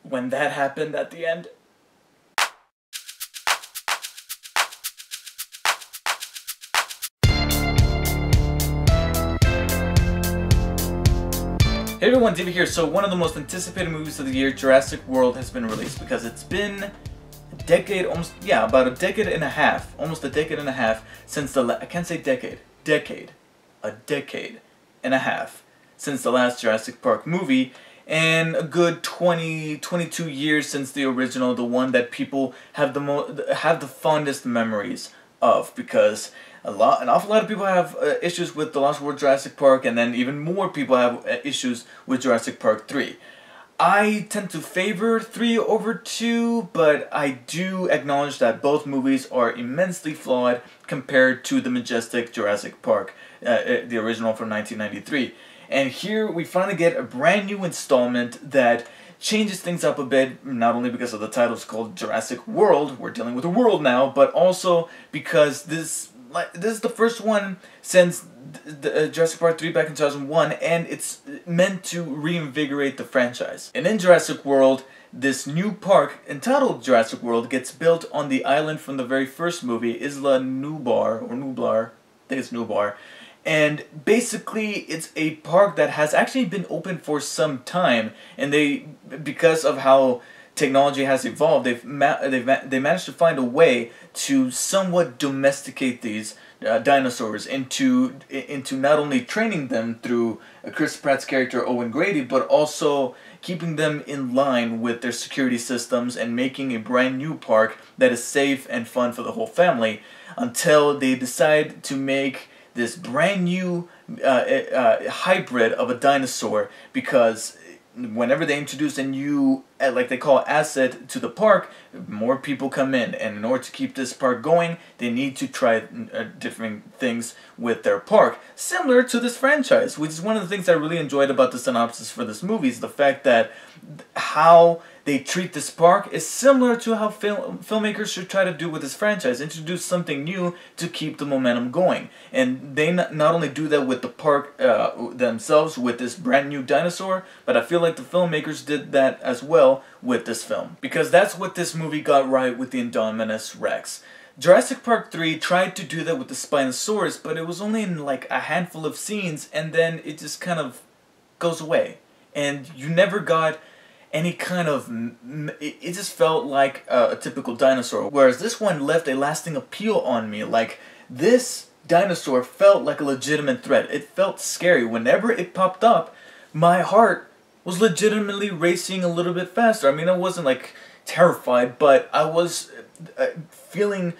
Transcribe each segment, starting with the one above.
when that happened at the end. Hey everyone, David here. So one of the most anticipated movies of the year, Jurassic World, has been released because it's been a decade, about a decade and a half, almost a decade and a half since I can't say decade, a decade and a half since the last Jurassic Park movie, and a good 22 years since the original, the one that people have the fondest memories of, because an awful lot of people have issues with The Lost World Jurassic Park, and then even more people have issues with Jurassic Park 3. I tend to favor 3 over 2, but I do acknowledge that both movies are immensely flawed compared to the majestic Jurassic Park, the original from 1993. And here we finally get a brand new installment that changes things up a bit, not only because of the title is called Jurassic World, we're dealing with a world now, but also because this is the first one since Jurassic Park 3 back in 2001, and it's meant to reinvigorate the franchise. And in Jurassic World, this new park, entitled Jurassic World, gets built on the island from the very first movie, Isla Nublar, or Nublar, I think it's Nublar. And basically, it's a park that has actually been open for some time, and because of how technology has evolved, they managed to find a way to somewhat domesticate these dinosaurs into not only training them through Chris Pratt's character Owen Grady, but also keeping them in line with their security systems and making a brand new park that is safe and fun for the whole family, until they decide to make this brand new hybrid of a dinosaur, because whenever they introduce a new, like they call asset to the park, more people come in, and in order to keep this park going, they need to try different things with their park, similar to this franchise, which is one of the things I really enjoyed about the synopsis for this movie, is the fact that how they treat this park is similar to how filmmakers should try to do with this franchise. Introduce something new to keep the momentum going. And they not only do that with the park themselves, with this brand new dinosaur, but I feel like the filmmakers did that as well with this film. Because that's what this movie got right with the Indominus Rex. Jurassic Park 3 tried to do that with the Spinosaurus, but it was only in like a handful of scenes, and then it just kind of goes away. And you never got any kind of, it just felt like a typical dinosaur. Whereas this one left a lasting appeal on me. Like, this dinosaur felt like a legitimate threat. It felt scary. Whenever it popped up, my heart was legitimately racing a little bit faster. I mean, I wasn't like terrified, but I was feeling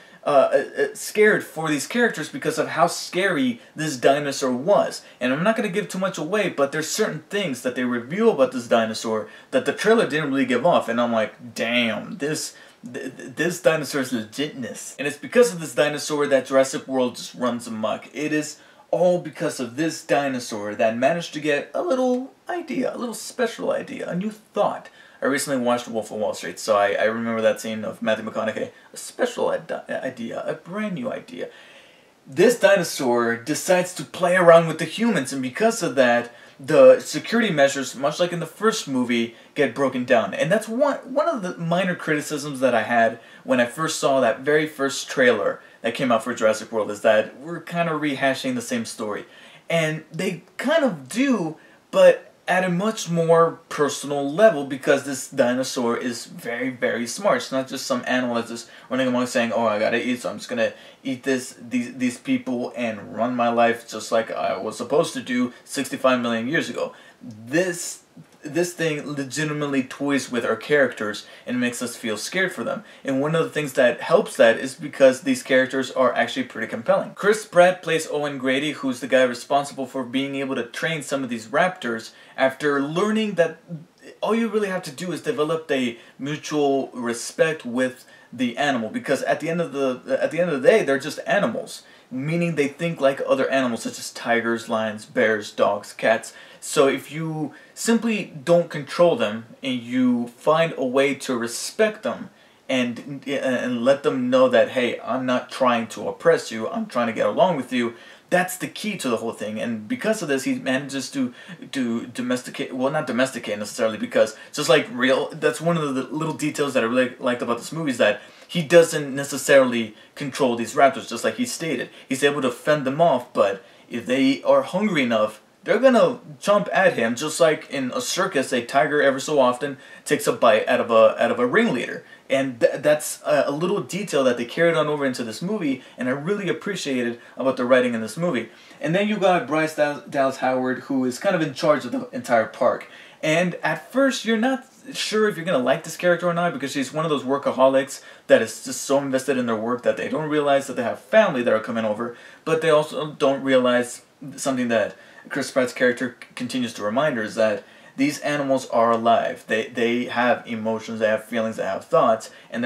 scared for these characters because of how scary this dinosaur was. And I'm not going to give too much away, but there's certain things that they reveal about this dinosaur that the trailer didn't really give off, and I'm like, damn, this dinosaur's legitness. And it's because of this dinosaur that Jurassic World just runs amok. It is all because of this dinosaur that managed to get a little idea, a little special idea, a new thought. I recently watched Wolf of Wall Street, so I remember that scene of Matthew McConaughey. A special idea, a brand new idea. This dinosaur decides to play around with the humans, and because of that, the security measures, much like in the first movie, get broken down. And that's one of the minor criticisms that I had when I first saw that very first trailer that came out for Jurassic World, is that we're kind of rehashing the same story. And they kind of do, but at a much more personal level, because this dinosaur is very, very smart. It's not just some animal that's just running among saying, oh, I gotta eat, so I'm just gonna eat these people and run my life just like I was supposed to do 65 million years ago. This thing legitimately toys with our characters and makes us feel scared for them. And one of the things that helps that is because these characters are actually pretty compelling. Chris Pratt plays Owen Grady, who's the guy responsible for being able to train some of these raptors, after learning that all you really have to do is develop a mutual respect with the animal, because at the end of the day, they're just animals, meaning they think like other animals, such as tigers, lions, bears, dogs, cats. So if you simply don't control them and you find a way to respect them and let them know that, hey, I'm not trying to oppress you, I'm trying to get along with you, that's the key to the whole thing. And because of this, he manages to domesticate, well, not domesticate necessarily, because just like real, that's one of the little details that I really liked about this movie, is that he doesn't necessarily control these raptors, just like he stated. He's able to fend them off, but if they are hungry enough, they're gonna jump at him, just like in a circus, a tiger ever so often takes a bite out of a ringleader. And that's a little detail that they carried on over into this movie, and I really appreciated about the writing in this movie. And then you got Bryce Dallas Howard, who is kind of in charge of the entire park. And at first, you're not sure if you're going to like this character or not, because she's one of those workaholics that is just so invested in their work that they don't realize that they have family that are coming over, but they also don't realize something that Chris Pratt's character continues to remind her, is that these animals are alive. They have emotions, they have feelings, they have thoughts, and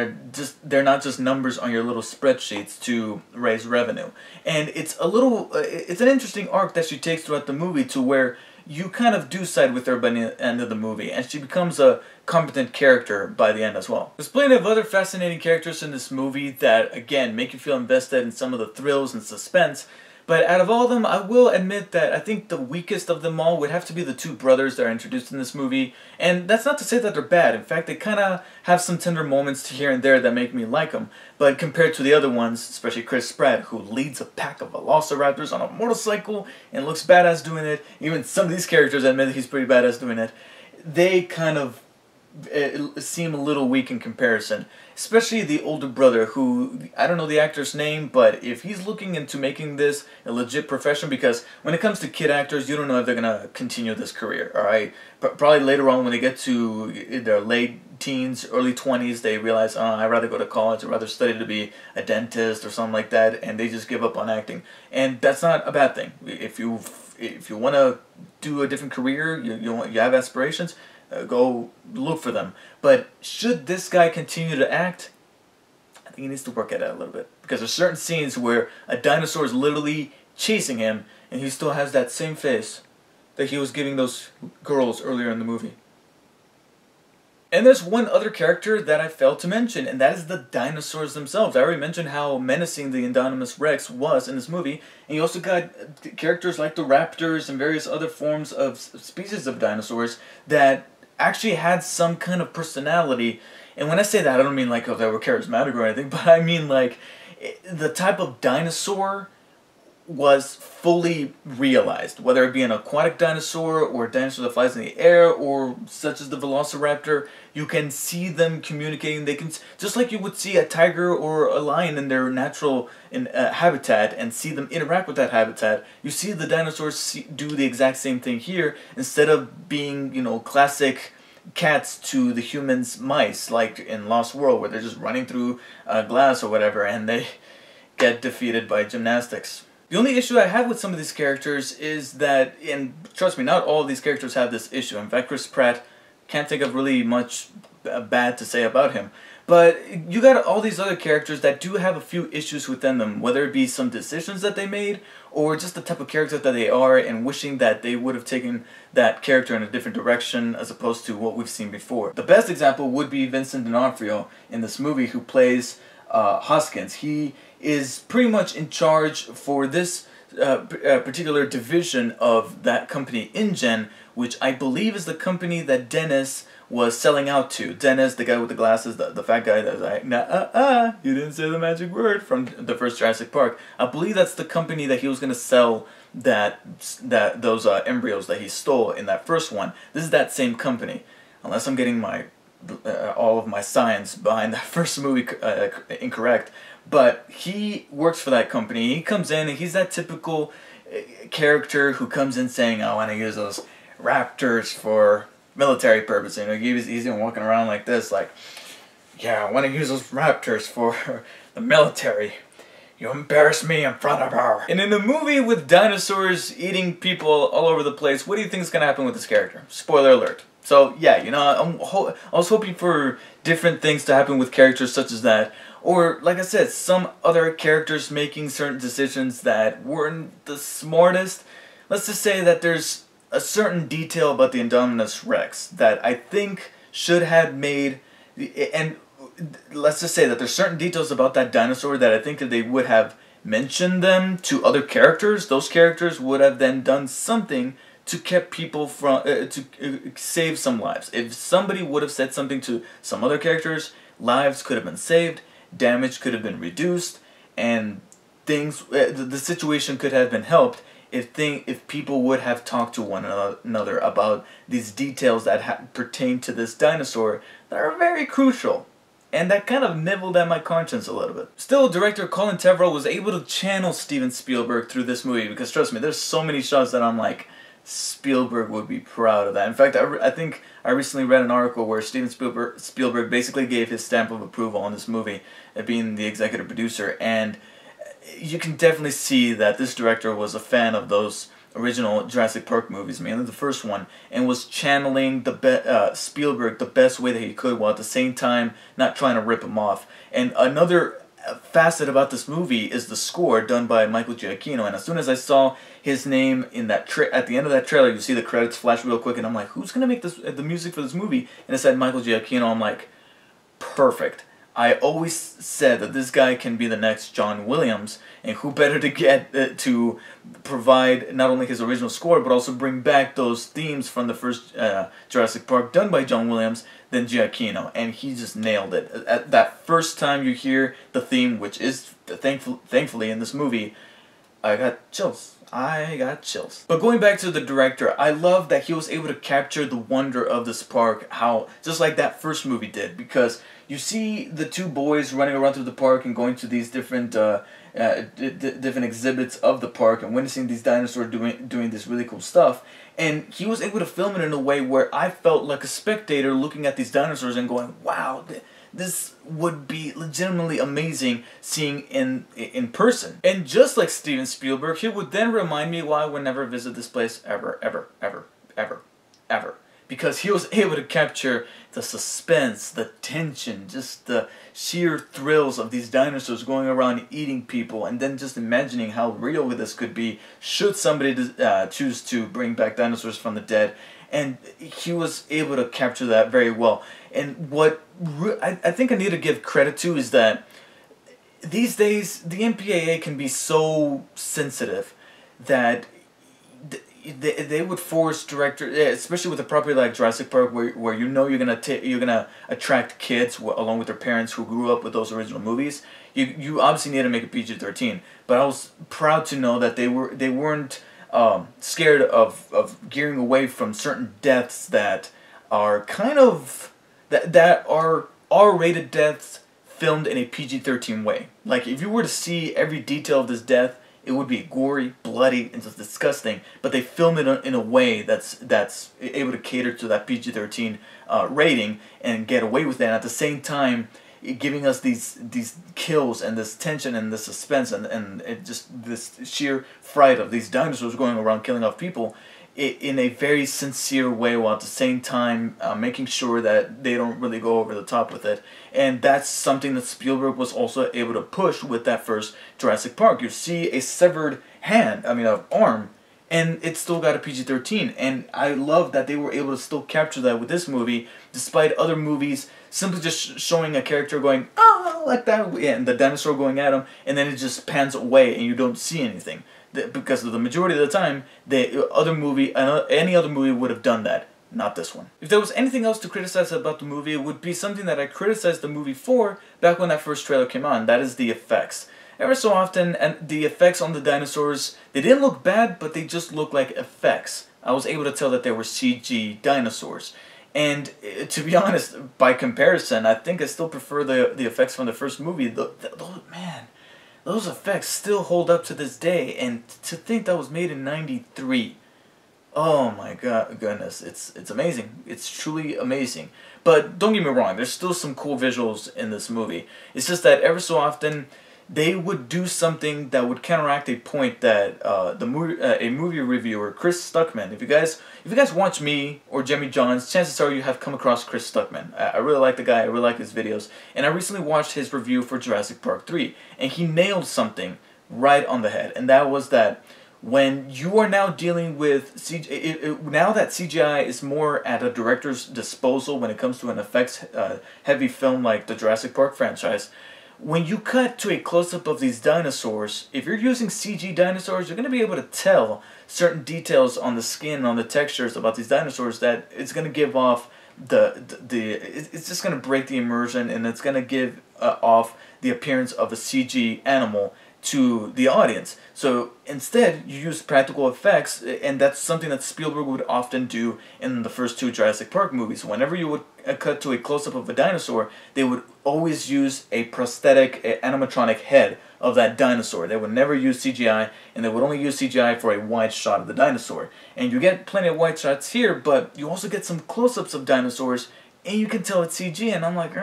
they're not just numbers on your little spreadsheets to raise revenue. And it's an interesting arc that she takes throughout the movie, to where you kind of do side with her by the end of the movie, and she becomes a competent character by the end as well. There's plenty of other fascinating characters in this movie that, again, make you feel invested in some of the thrills and suspense. But out of all of them, I will admit that I think the weakest of them all would have to be the two brothers that are introduced in this movie. And that's not to say that they're bad. In fact, they kind of have some tender moments here and there that make me like them. But compared to the other ones, especially Chris Pratt, who leads a pack of velociraptors on a motorcycle and looks badass doing it, even some of these characters admit that he's pretty badass doing it, they kind of seem a little weak in comparison. Especially the older brother, who, I don't know the actor's name, but if he's looking into making this a legit profession, because when it comes to kid actors, you don't know if they're going to continue this career, alright? Probably later on, when they get to their late teens, early 20s, they realize, oh, I'd rather go to college, I'd rather study to be a dentist or something like that, and they just give up on acting. And that's not a bad thing. If you want to do a different career, you have aspirations, go look for them. But should this guy continue to act, I think he needs to work at it a little bit. Because there's certain scenes where a dinosaur is literally chasing him, and he still has that same face that he was giving those girls earlier in the movie. And there's one other character that I failed to mention, and that is the dinosaurs themselves. I already mentioned how menacing the Indominus Rex was in this movie, and you also got characters like the raptors and various other forms of species of dinosaurs that actually had some kind of personality. And when I say that, I don't mean like, oh, they were charismatic or anything, but I mean like the type of dinosaur was fully realized, whether it be an aquatic dinosaur or a dinosaur that flies in the air, or such as the velociraptor. You can see them communicating. They can, just like you would see a tiger or a lion in their natural habitat and see them interact with that habitat. You see the dinosaurs do the exact same thing here, instead of being, you know, classic cats to the humans' mice, like in Lost World, where they're just running through glass or whatever, and they get defeated by gymnastics. The only issue I have with some of these characters is that, and trust me, not all of these characters have this issue. In fact, Chris Pratt, can't think of really much bad to say about him. But you got all these other characters that do have a few issues within them, whether it be some decisions that they made, or just the type of character that they are, and wishing that they would have taken that character in a different direction as opposed to what we've seen before. The best example would be Vincent D'Onofrio in this movie, who plays Hoskins. He is pretty much in charge for this particular division of that company, InGen, which I believe is the company that Dennis was selling out to. Dennis, the guy with the glasses, the fat guy that was like, nah, you didn't say the magic word, from the first Jurassic Park. I believe that's the company that he was going to sell those embryos that he stole in that first one. This is that same company, unless I'm getting my all of my science behind that first movie incorrect. But he works for that company. He comes in and he's that typical character who comes in saying, I want to use those raptors for military purposes. You know, he's even walking around like this, like, yeah, I want to use those raptors for the military. You embarrass me in front of her. And in a movie with dinosaurs eating people all over the place, what do you think is going to happen with this character? Spoiler alert. So, yeah, you know, I was hoping for different things to happen with characters such as that. Or, like I said, some other characters making certain decisions that weren't the smartest. Let's just say that there's a certain detail about the Indominus Rex that I think should have made, and let's just say that there's certain details about that dinosaur that I think that they would have mentioned them to other characters, those characters would have then done something to keep people from save some lives. If somebody would have said something to some other characters, lives could have been saved, damage could have been reduced, and things the situation could have been helped if people would have talked to one another about these details that pertain to this dinosaur that are very crucial. And that kind of nibbled at my conscience a little bit. Still, director Colin Trevorrow was able to channel Steven Spielberg through this movie, because trust me, there's so many shots that I'm like, Spielberg would be proud of that. In fact, I think I recently read an article where Steven Spielberg basically gave his stamp of approval on this movie, being the executive producer, and you can definitely see that this director was a fan of those original Jurassic Park movies, mainly the first one, and was channeling Spielberg the best way that he could, while at the same time not trying to rip him off. And another facet about this movie is the score done by Michael Giacchino, and as soon as I saw his name in that at the end of that trailer, you see the credits flash real quick, and I'm like, who's gonna make the music for this movie? And it said Michael Giacchino. I'm like, perfect. I always said that this guy can be the next John Williams, and who better to get to provide not only his original score, but also bring back those themes from the first Jurassic Park done by John Williams than Giacchino, and he just nailed it. At that first time you hear the theme, which is thankfully in this movie, I got chills. But going back to the director, I love that he was able to capture the wonder of this park, how just like that first movie did, because you see the two boys running around through the park and going to these different different exhibits of the park and witnessing these dinosaurs doing this really cool stuff, and he was able to film it in a way where I felt like a spectator looking at these dinosaurs and going, wow, this would be legitimately amazing seeing in person. And just like Steven Spielberg, he would then remind me why I would never visit this place ever. Because he was able to capture the suspense, the tension, just the sheer thrills of these dinosaurs going around eating people, and then just imagining how real this could be should somebody choose to bring back dinosaurs from the dead. And he was able to capture that very well. And what I think I need to give credit to is that these days the MPAA can be so sensitive that they would force directors, especially with a property like Jurassic Park, where you know you're gonna attract kids along with their parents who grew up with those original movies. You obviously need to make a PG-13. But I was proud to know that they weren't scared of gearing away from certain deaths that are kind of that are R-rated deaths filmed in a PG-13 way. Like if you were to see every detail of this death, it would be gory, bloody, and just disgusting. But they film it in a way that's able to cater to that PG-13 rating and get away with that. And at the same time, giving us these kills and this tension and this suspense and just this sheer fright of these dinosaurs going around killing off people in a very sincere way, while at the same time making sure that they don't really go over the top with it. And that's something that Spielberg was also able to push with that first Jurassic Park. You see a severed hand, an arm, and it's still got a PG-13. And I love that they were able to still capture that with this movie, despite other movies simply just showing a character going, oh, like that, and the dinosaur going at him, and then it just pans away and you don't see anything. Because the majority of the time, any other movie would have done that, not this one. If there was anything else to criticize about the movie, it would be something that I criticized the movie for back when that first trailer came on. That is the effects. Ever so often, and the effects on the dinosaurs, they didn't look bad, but they just looked like effects. I was able to tell that they were CG dinosaurs. And to be honest, by comparison, I think I still prefer the effects from the first movie. Man, those effects still hold up to this day, and to think that was made in '93. Oh my goodness, it's amazing. It's truly amazing. But don't get me wrong, there's still some cool visuals in this movie. It's just that ever so often they would do something that would counteract a point that a movie reviewer, Chris Stuckman. If you guys watch me or Jimmy Johns, chances are you have come across Chris Stuckman. I really like the guy. I really like his videos, and I recently watched his review for Jurassic Park 3, and he nailed something right on the head, and that was that when you are now dealing with now that CGI is more at a director's disposal when it comes to an effects heavy film like the Jurassic Park franchise. when you cut to a close-up of these dinosaurs, if you're using CG dinosaurs, you're going to be able to tell certain details on the skin, on the textures about these dinosaurs that it's going to give off it's just going to break the immersion, and it's going to give off the appearance of a CG animal to the audience. So instead, you use practical effects, and that's something that Spielberg would often do in the first two Jurassic Park movies. Whenever you would cut to a close-up of a dinosaur, they would always use a prosthetic, animatronic head of that dinosaur. They would never use CGI, and they would only use CGI for a wide shot of the dinosaur. And you get plenty of wide shots here, but you also get some close-ups of dinosaurs, and you can tell it's CG, and I'm like,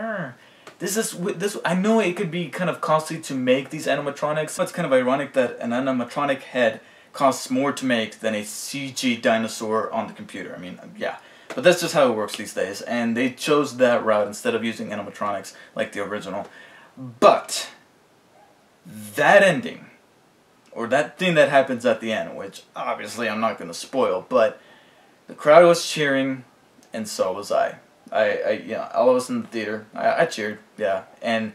this. I know it could be kind of costly to make these animatronics, but it's kind of ironic that an animatronic head costs more to make than a CG dinosaur on the computer. I mean, yeah. But that's just how it works these days, and they chose that route instead of using animatronics like the original. But that ending, or that thing that happens at the end, which obviously I'm not going to spoil, but the crowd was cheering, and so was I. All of us in the theater, I cheered, yeah, and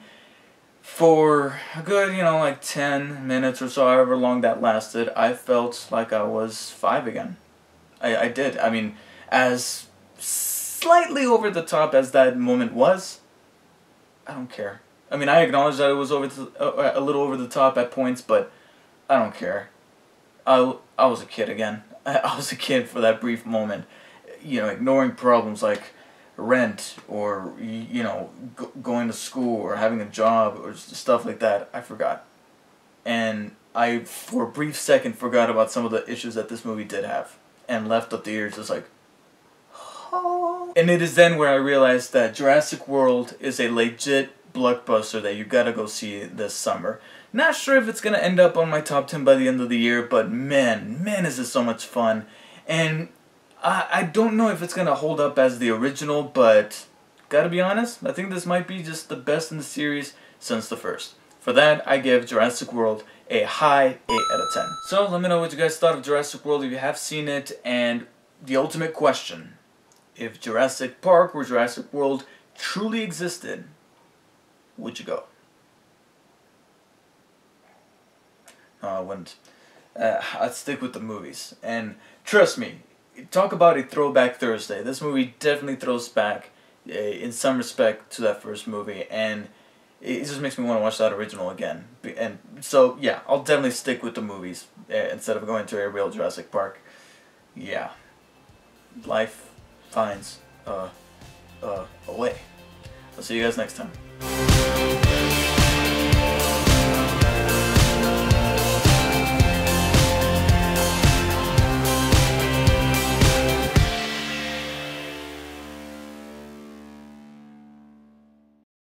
for a good, like 10 minutes or so, however long that lasted, I felt like I was 5 again. I did. I mean, as slightly over the top as that moment was, I don't care. I mean, I acknowledge that it was a little over the top at points, but I don't care. I was a kid again. I was a kid for that brief moment. Ignoring problems like rent or going to school or having a job or stuff like that. I forgot, and I for a brief second forgot about some of the issues that this movie did have, and left the theater just like, oh. And it is then where I realized that Jurassic World is a legit blockbuster that you gotta go see this summer. Not sure if it's gonna end up on my top 10 by the end of the year, but man is this so much fun. And I don't know if it's going to hold up as the original, but gotta be honest, I think this might be just the best in the series since the first. For that, I give Jurassic World a high 8 out of 10. So, let me know what you guys thought of Jurassic World if you have seen it, and the ultimate question, if Jurassic Park or Jurassic World truly existed, would you go? No, I wouldn't. I'd stick with the movies, and trust me, talk about a throwback Thursday. This movie definitely throws back, in some respect, to that first movie, and it just makes me want to watch that original again. And so, yeah, I'll definitely stick with the movies instead of going to a real Jurassic Park. Yeah, life finds a way. I'll see you guys next time.